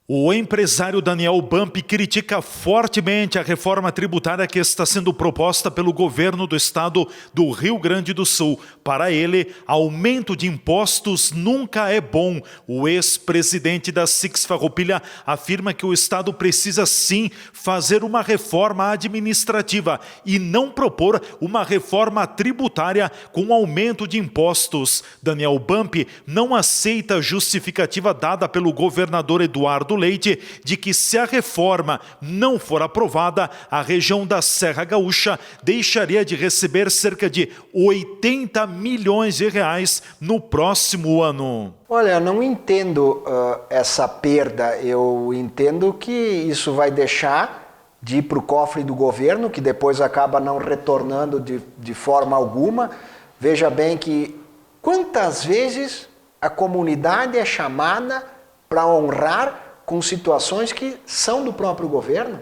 O empresário Daniel Bump critica fortemente a reforma tributária que está sendo proposta pelo governo do estado do Rio Grande do Sul. Para ele, aumento de impostos nunca é bom. O ex-presidente da Six Farroupilha afirma que o estado precisa sim fazer uma reforma administrativa e não propor uma reforma tributária com aumento de impostos. Daniel Bump não aceita a justificativa dada pelo governador Eduardo Leite de que se a reforma não for aprovada, a região da Serra Gaúcha deixaria de receber cerca de 80 milhões de reais no próximo ano. Olha, eu não entendo essa perda. Eu entendo que isso vai deixar de ir para o cofre do governo, que depois acaba não retornando de forma alguma. Veja bem que quantas vezes a comunidade é chamada para honrar com situações que são do próprio governo.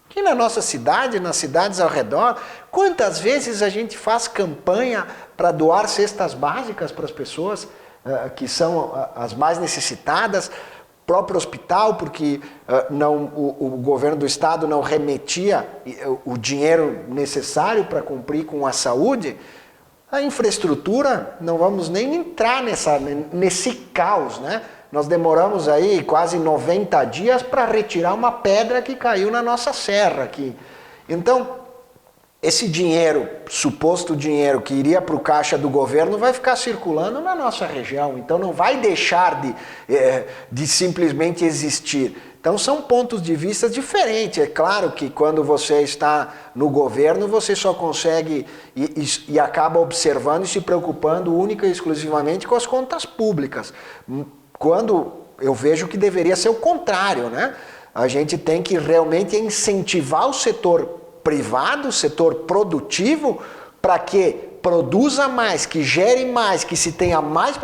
Aqui na nossa cidade, nas cidades ao redor, quantas vezes a gente faz campanha para doar cestas básicas para as pessoas que são as mais necessitadas, próprio hospital, porque o governo do estado não remetia o dinheiro necessário para cumprir com a saúde. A infraestrutura, não vamos nem entrar nesse caos, né? Nós demoramos aí quase 90 dias para retirar uma pedra que caiu na nossa serra aqui. Então, esse dinheiro, suposto dinheiro que iria para o caixa do governo, vai ficar circulando na nossa região. Então, não vai deixar de simplesmente existir. Então, são pontos de vista diferentes. É claro que quando você está no governo, você só consegue e acaba observando e se preocupando única e exclusivamente com as contas públicas. Quando eu vejo que deveria ser o contrário, né? A gente tem que realmente incentivar o setor privado, o setor produtivo, para que produza mais, que gere mais, que se tenha mais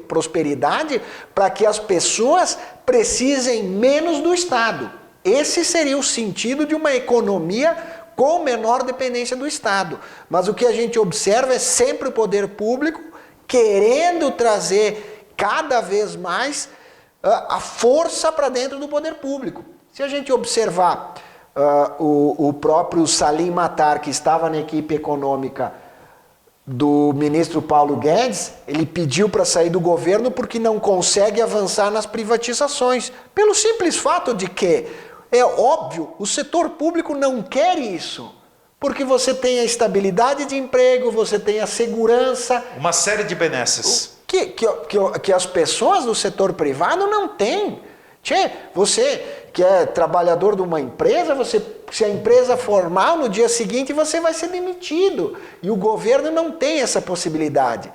prosperidade, para que as pessoas precisem menos do Estado. Esse seria o sentido de uma economia com menor dependência do Estado. Mas o que a gente observa é sempre o poder público querendo trazer cada vez mais a força para dentro do poder público. Se a gente observar o próprio Salim Matar, que estava na equipe econômica do ministro Paulo Guedes, ele pediu para sair do governo porque não consegue avançar nas privatizações. Pelo simples fato de que, é óbvio, o setor público não quer isso. Porque você tem a estabilidade de emprego, você tem a segurança. Uma série de benesses. Que as pessoas do setor privado não têm. Você que é trabalhador de uma empresa, se a empresa for mal, no dia seguinte você vai ser demitido. E o governo não tem essa possibilidade.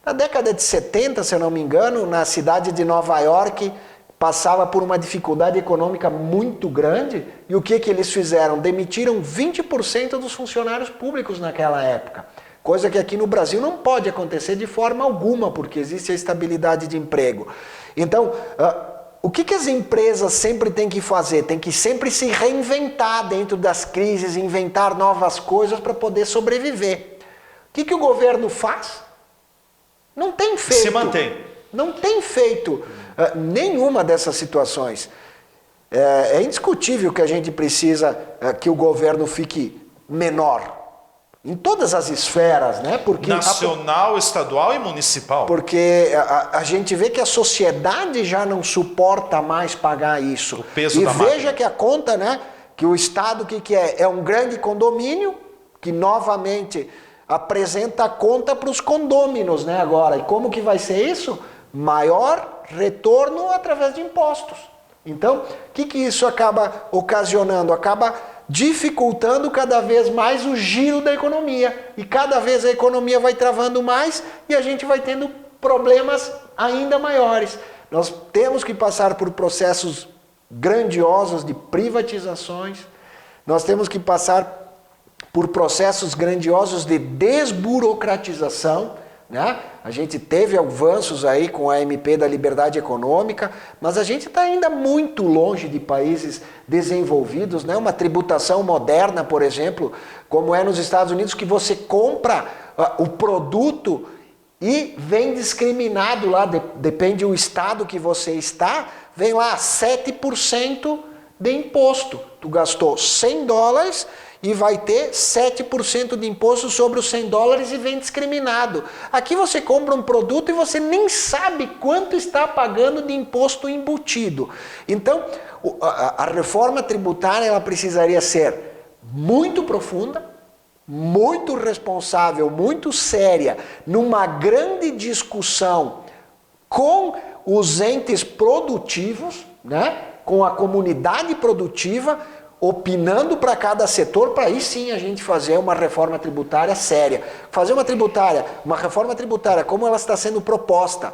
Na década de 70, se eu não me engano, na cidade de Nova York, passava por uma dificuldade econômica muito grande. E o que eles fizeram? Demitiram 20% dos funcionários públicos naquela época. Coisa que aqui no Brasil não pode acontecer de forma alguma, porque existe a estabilidade de emprego. Então, o que as empresas sempre têm que fazer? Tem que sempre se reinventar dentro das crises, inventar novas coisas para poder sobreviver. O que o governo faz? Não tem feito. Se mantém. Não tem feito nenhuma dessas situações. É indiscutível que a gente precisa que o governo fique menor. Em todas as esferas, né? Porque nacional, estadual e municipal. Porque a gente vê que a sociedade já não suporta mais pagar isso. O peso e da veja máquina. Que a conta, né? Que o Estado, o que é? É um grande condomínio que novamente apresenta a conta para os condôminos, né? Agora, e como que vai ser isso? Maior retorno através de impostos. Então, o que isso acaba ocasionando? Acaba dificultando cada vez mais o giro da economia. E cada vez a economia vai travando mais e a gente vai tendo problemas ainda maiores. Nós temos que passar por processos grandiosos de privatizações, nós temos que passar por processos grandiosos de desburocratização, né? A gente teve avanços aí com a MP da liberdade econômica, mas a gente está ainda muito longe de países desenvolvidos, né? Uma tributação moderna, por exemplo, como é nos Estados Unidos, que você compra o produto e vem discriminado lá, depende do estado que você está, vem lá 7% de imposto. Tu gastou $100 e vai ter 7% de imposto sobre os $100 e vem discriminado. Aqui você compra um produto e você nem sabe quanto está pagando de imposto embutido. Então, a reforma tributária ela precisaria ser muito profunda, muito responsável, muito séria, numa grande discussão com os entes produtivos, né? Com a comunidade produtiva, opinando para cada setor, para aí sim a gente fazer uma reforma tributária séria. Fazer uma reforma tributária como ela está sendo proposta,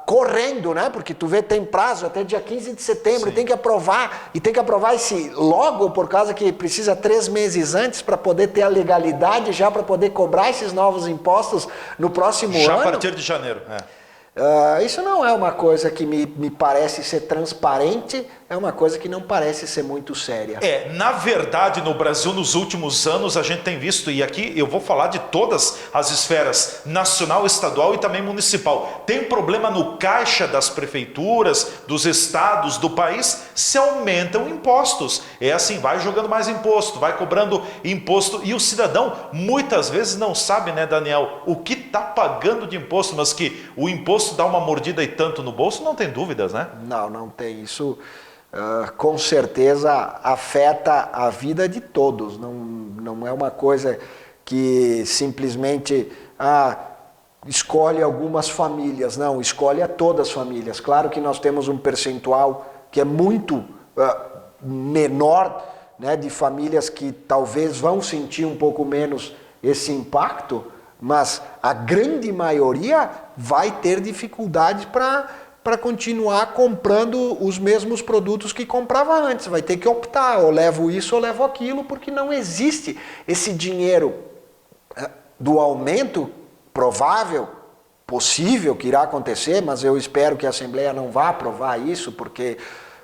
correndo, né? Porque tu vê, tem prazo até dia 15 de setembro, e tem que aprovar esse logo, por causa que precisa 3 meses antes para poder ter a legalidade, já para poder cobrar esses novos impostos no próximo ano. Já a partir de janeiro, Isso não é uma coisa que me parece ser transparente, é uma coisa que não parece ser muito séria. Na verdade, no Brasil, nos últimos anos, a gente tem visto, e aqui eu vou falar de todas as esferas, nacional, estadual e também municipal. Tem problema no caixa das prefeituras, dos estados, do país, se aumentam impostos. É assim, vai jogando mais imposto, vai cobrando imposto, e o cidadão muitas vezes não sabe, né, Daniel, o que está pagando de imposto, mas que o imposto dá uma mordida e tanto no bolso, não tem dúvidas, né? Não tem isso. Com certeza afeta a vida de todos, não é uma coisa que simplesmente escolhe algumas famílias, não, escolhe a todas as famílias. Claro que nós temos um percentual que é muito menor, né, de famílias que talvez vão sentir um pouco menos esse impacto, mas a grande maioria vai ter dificuldade para continuar comprando os mesmos produtos que comprava antes. Vai ter que optar, ou levo isso ou levo aquilo, porque não existe esse dinheiro do aumento provável, possível que irá acontecer, mas eu espero que a Assembleia não vá aprovar isso, porque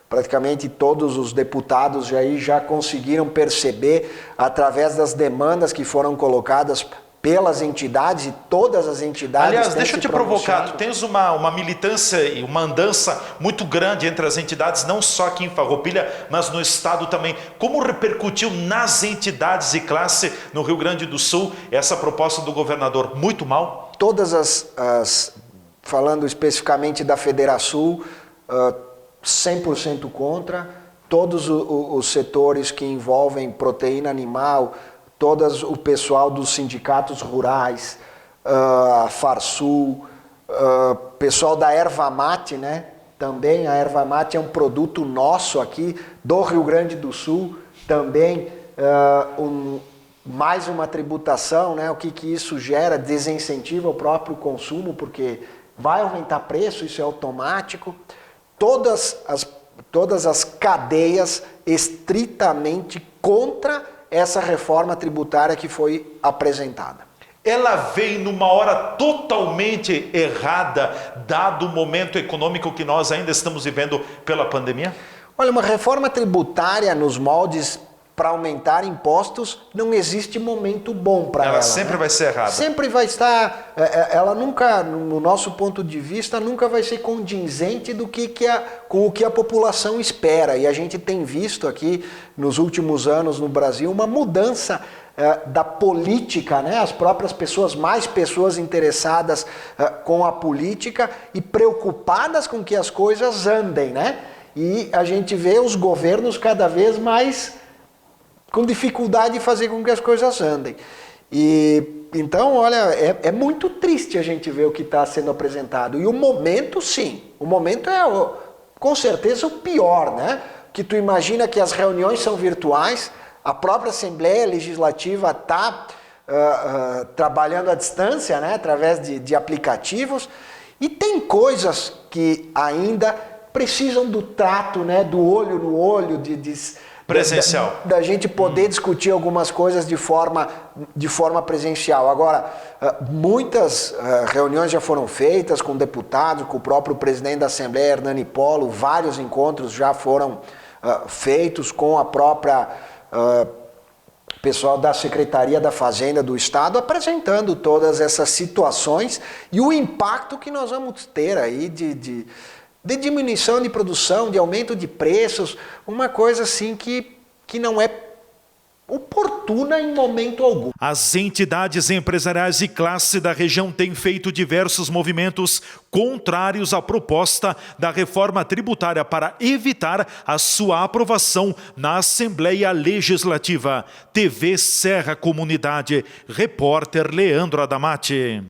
praticamente todos os deputados já conseguiram perceber, através das demandas que foram colocadas pelas entidades, e todas as entidades... Aliás, deixa eu te provocar, tu tens uma militância e uma andança muito grande entre as entidades, não só aqui em Farroupilha, mas no estado também. Como repercutiu nas entidades e classe no Rio Grande do Sul essa proposta do governador? Muito mal? Todas falando especificamente da Federação, 100% contra, todos os setores que envolvem proteína animal, o pessoal dos sindicatos rurais, a Farsul, pessoal da erva mate, né? Também a erva mate é um produto nosso aqui do Rio Grande do Sul, também mais uma tributação, né? O que isso gera? Desincentiva o próprio consumo, porque vai aumentar preço, isso é automático. Todas as cadeias estritamente contra essa reforma tributária que foi apresentada. Ela veio numa hora totalmente errada, dado o momento econômico que nós ainda estamos vivendo pela pandemia? Olha, uma reforma tributária nos moldes para aumentar impostos, não existe momento bom para ela. Ela sempre vai ser errada. Sempre vai estar, ela nunca, no nosso ponto de vista, nunca vai ser condizente com o que a população espera. E a gente tem visto aqui, nos últimos anos no Brasil, uma mudança da política, né? As próprias pessoas, mais pessoas interessadas com a política e preocupadas com que as coisas andem, né? E a gente vê os governos cada vez mais com dificuldade de fazer com que as coisas andem. E então, olha, é muito triste a gente ver o que está sendo apresentado. E o momento, sim, o momento é com certeza o pior, né? Que tu imagina que as reuniões são virtuais, a própria Assembleia Legislativa está trabalhando à distância, né? Através de aplicativos, e tem coisas que ainda precisam do tato, né? Do olho no olho, presencial. Da gente poder discutir algumas coisas de forma presencial. Agora, muitas reuniões já foram feitas com deputados, com o próprio presidente da Assembleia, Hernani Polo, vários encontros já foram feitos com a própria pessoal da Secretaria da Fazenda do Estado apresentando todas essas situações e o impacto que nós vamos ter aí de diminuição de produção, de aumento de preços, uma coisa assim que não é oportuna em momento algum. As entidades empresariais e classe da região têm feito diversos movimentos contrários à proposta da reforma tributária para evitar a sua aprovação na Assembleia Legislativa. TV Serra Comunidade, repórter Leandro Adamati.